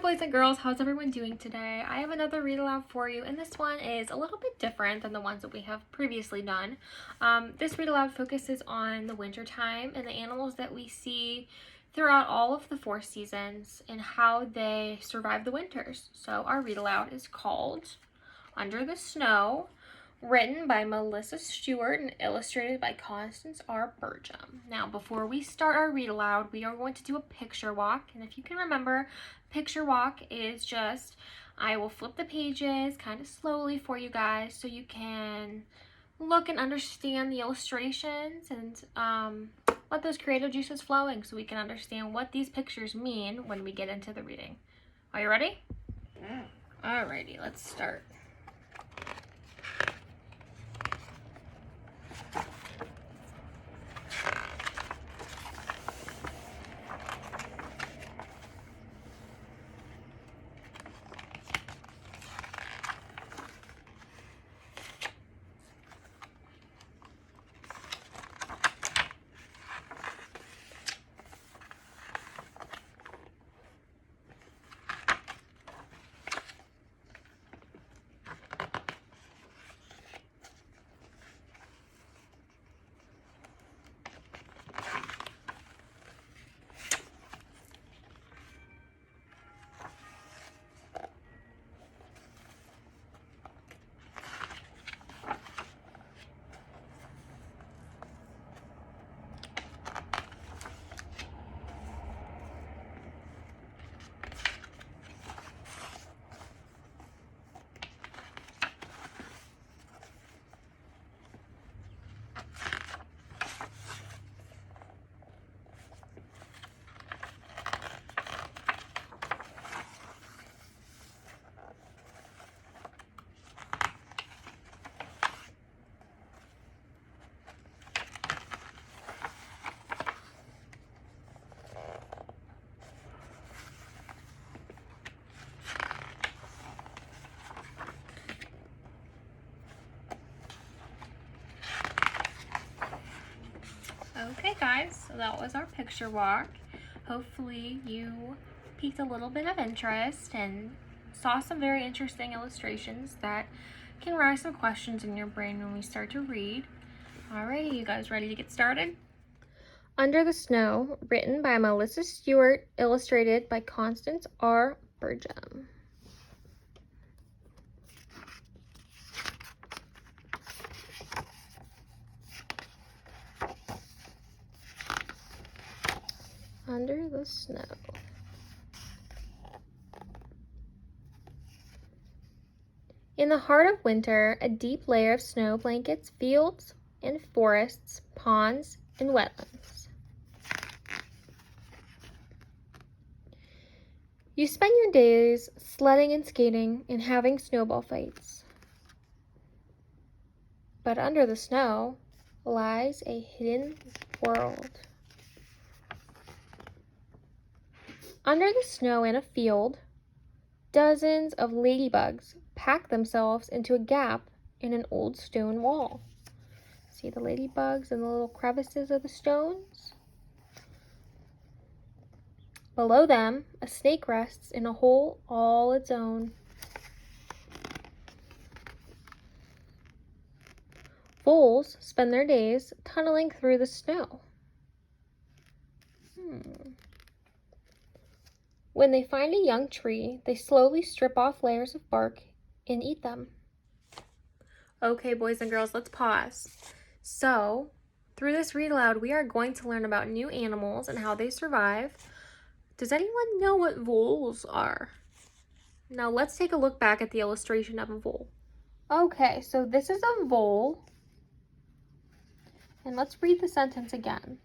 boys and girls, how's everyone doing today? I have another read aloud for you, and this one is a little bit different than the ones that we have previously done. This read aloud focuses on the winter time and the animals that we see throughout all of the 4 seasons and how they survive the winters. So our read aloud is called Under the Snow, written by Melissa Stewart and illustrated by Constance R. Burgum. Now, before we start our read aloud, we are going to do a picture walk. And if you can remember, picture walk is just, I will flip the pages kind of slowly for you guys so you can look and understand the illustrations and let those creative juices flowing so we can understand what these pictures mean when we get into the reading. Are you ready? Yeah. Alrighty, let's start. Okay guys, so that was our picture walk. Hopefully you piqued a little bit of interest and saw some very interesting illustrations that can rise some questions in your brain when we start to read. Alrighty, you guys ready to get started? Under the Snow, written by Melissa Stewart, illustrated by Constance R. Burgum. Under the Snow. In the heart of winter, a deep layer of snow blankets fields and forests, ponds and wetlands. You spend your days sledding and skating and having snowball fights. But under the snow lies a hidden world. Under the snow in a field, dozens of ladybugs pack themselves into a gap in an old stone wall. See the ladybugs in the little crevices of the stones? Below them, a snake rests in a hole all its own. Voles spend their days tunneling through the snow. When they find a young tree, they slowly strip off layers of bark and eat them. Okay, boys and girls, let's pause. So, through this read aloud, we are going to learn about new animals and how they survive. Does anyone know what voles are? Now, let's take a look back at the illustration of a vole. Okay, so this is a vole. And let's read the sentence again.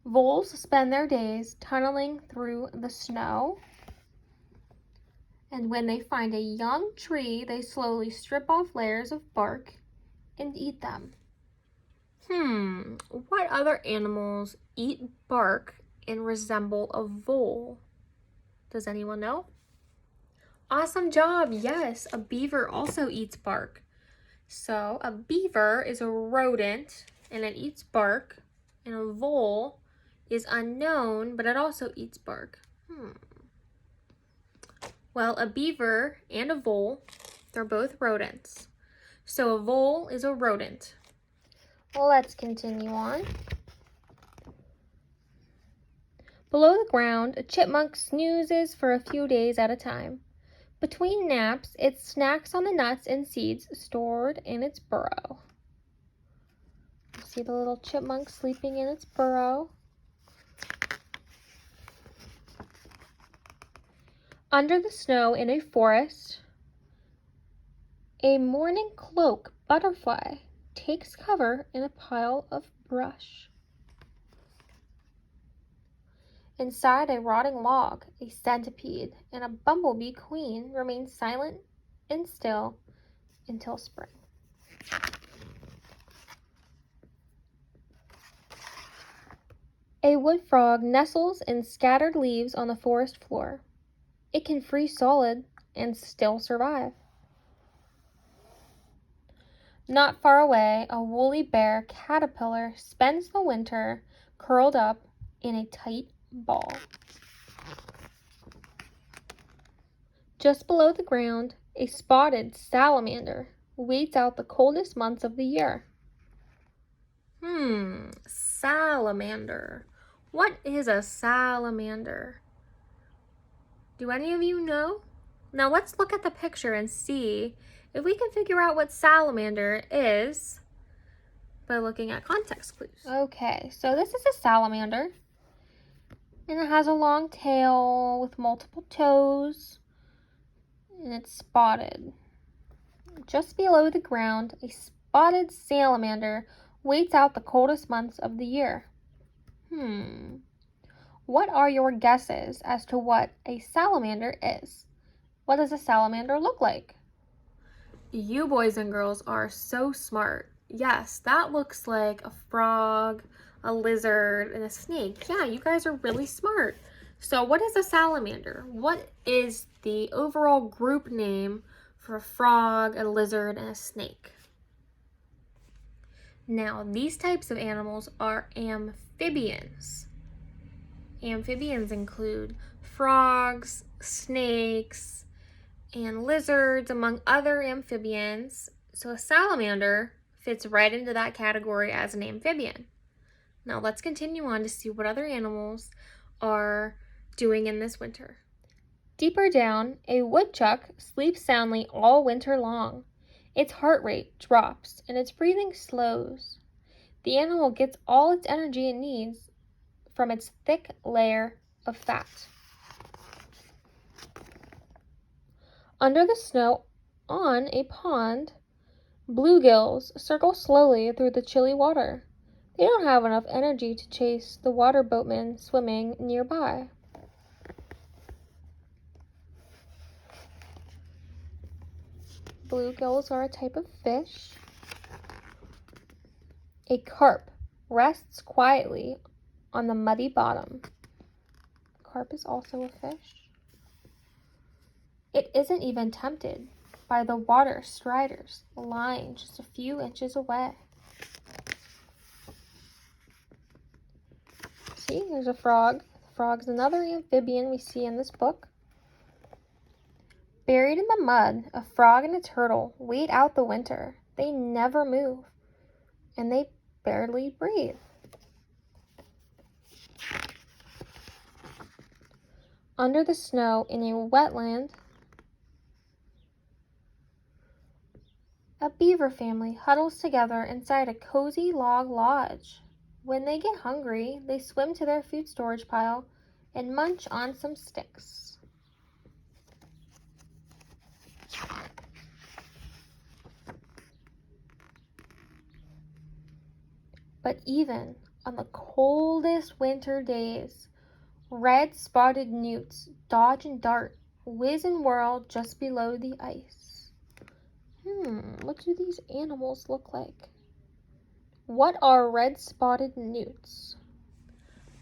Voles spend their days tunneling through the snow. And when they find a young tree, they slowly strip off layers of bark and eat them. What other animals eat bark and resemble a vole? Does anyone know? Awesome job! Yes, a beaver also eats bark. So a beaver is a rodent and it eats bark, and a vole is unknown, but it also eats bark. Well, a beaver and a vole, they're both rodents. So a vole is a rodent. Well, let's continue on. Below the ground, a chipmunk snoozes for a few days at a time. Between naps, it snacks on the nuts and seeds stored in its burrow. You see the little chipmunk sleeping in its burrow. Under the snow in a forest, a morning cloak butterfly takes cover in a pile of brush. Inside a rotting log, a centipede and a bumblebee queen remain silent and still until spring. A wood frog nestles in scattered leaves on the forest floor. It can freeze solid and still survive. Not far away, a woolly bear caterpillar spends the winter curled up in a tight ball. Just below the ground, a spotted salamander waits out the coldest months of the year. Salamander. What is a salamander? Do any of you know? Now let's look at the picture and see if we can figure out what salamander is by looking at context clues. Okay, so this is a salamander, and it has a long tail with multiple toes, and it's spotted. Just below the ground, a spotted salamander waits out the coldest months of the year. What are your guesses as to what a salamander is? What does a salamander look like? You boys and girls are so smart. Yes, that looks like a frog, a lizard, and a snake. Yeah, you guys are really smart. So what is a salamander? What is the overall group name for a frog, a lizard, and a snake? Now, these types of animals are amphibians. Amphibians include frogs, snakes, and lizards, among other amphibians. So a salamander fits right into that category as an amphibian. Now let's continue on to see what other animals are doing in this winter. Deeper down, a woodchuck sleeps soundly all winter long. Its heart rate drops and its breathing slows. The animal gets all its energy it needs from its thick layer of fat. Under the snow on a pond, bluegills circle slowly through the chilly water. They don't have enough energy to chase the water boatmen swimming nearby. Bluegills are a type of fish. A carp rests quietly on the muddy bottom. Carp is also a fish. It isn't even tempted by the water striders lying just a few inches away. See, there's a frog. The frog's another amphibian we see in this book. Buried in the mud, a frog and a turtle wait out the winter. They never move, and they barely breathe. Under the snow in a wetland, a beaver family huddles together inside a cozy log lodge. When they get hungry, they swim to their food storage pile and munch on some sticks. But even on the coldest winter days, red spotted newts dodge and dart, whiz and whirl just below the ice. What do these animals look like? What are red spotted newts?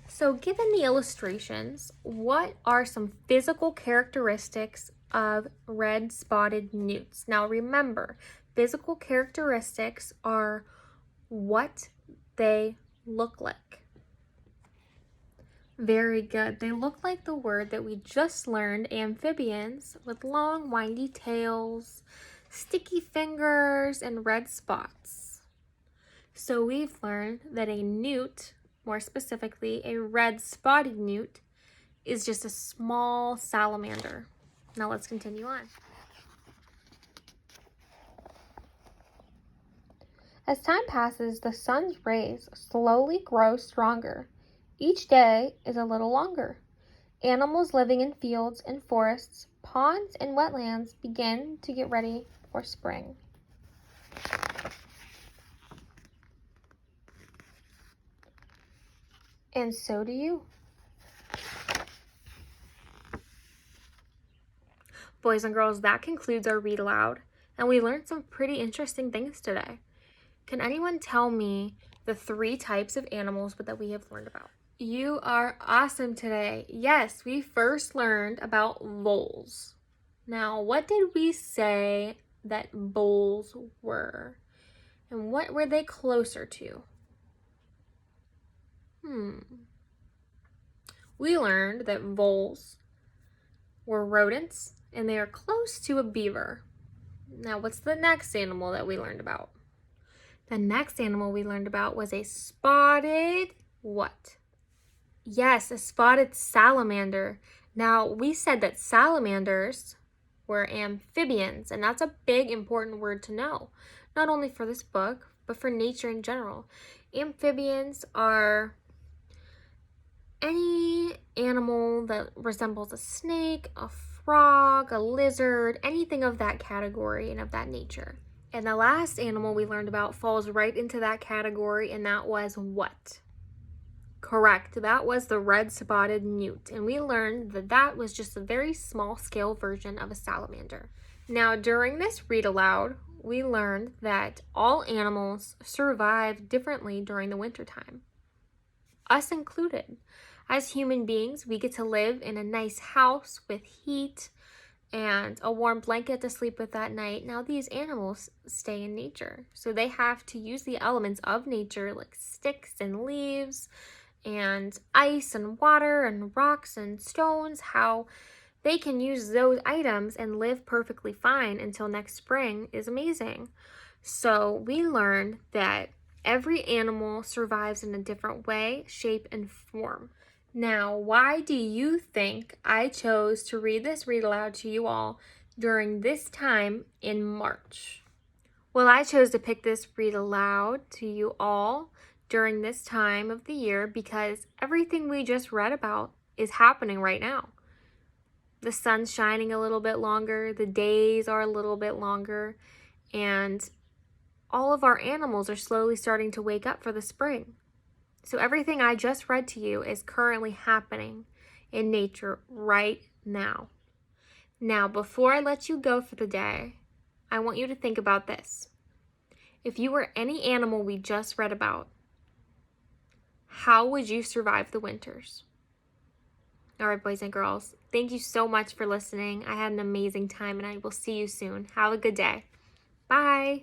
So given the illustrations, what are some physical characteristics of red spotted newts? Now remember, physical characteristics are what they look like. Very good. They look like the word that we just learned, amphibians, with long, windy tails, sticky fingers, and red spots. So we've learned that a newt, more specifically a red spotted newt, is just a small salamander. Now let's continue on. As time passes, the sun's rays slowly grow stronger. Each day is a little longer. Animals living in fields and forests, ponds and wetlands begin to get ready for spring. And so do you. Boys and girls, that concludes our read aloud, and we learned some pretty interesting things today. Can anyone tell me the 3 types of animals that we have learned about? You are awesome today. Yes, we first learned about voles. Now, what did we say that voles were? And what were they closer to? We learned that voles were rodents and they are close to a beaver. Now, what's the next animal that we learned about? The next animal we learned about was a spotted what? Yes, a spotted salamander. Now, we said that salamanders were amphibians, and that's a big important word to know, not only for this book, but for nature in general. Amphibians are any animal that resembles a snake, a frog, a lizard, anything of that category and of that nature. And the last animal we learned about falls right into that category, and that was what? Correct, that was the red spotted newt, and we learned that that was just a very small scale version of a salamander. Now, during this read aloud, we learned that all animals survive differently during the wintertime, us included. As human beings, we get to live in a nice house with heat and a warm blanket to sleep with at night. Now, these animals stay in nature, so they have to use the elements of nature like sticks and leaves and ice and water and rocks and stones, how they can use those items and live perfectly fine until next spring is amazing. So we learned that every animal survives in a different way, shape, and form. Now, why do you think I chose to read this read aloud to you all during this time in March? Well, I chose to pick this read aloud to you all during this time of the year because everything we just read about is happening right now. The sun's shining a little bit longer, the days are a little bit longer, and all of our animals are slowly starting to wake up for the spring. So everything I just read to you is currently happening in nature right now. Now, before I let you go for the day, I want you to think about this. If you were any animal we just read about, how would you survive the winters? All right, boys and girls, thank you so much for listening. I had an amazing time and I will see you soon. Have a good day. Bye.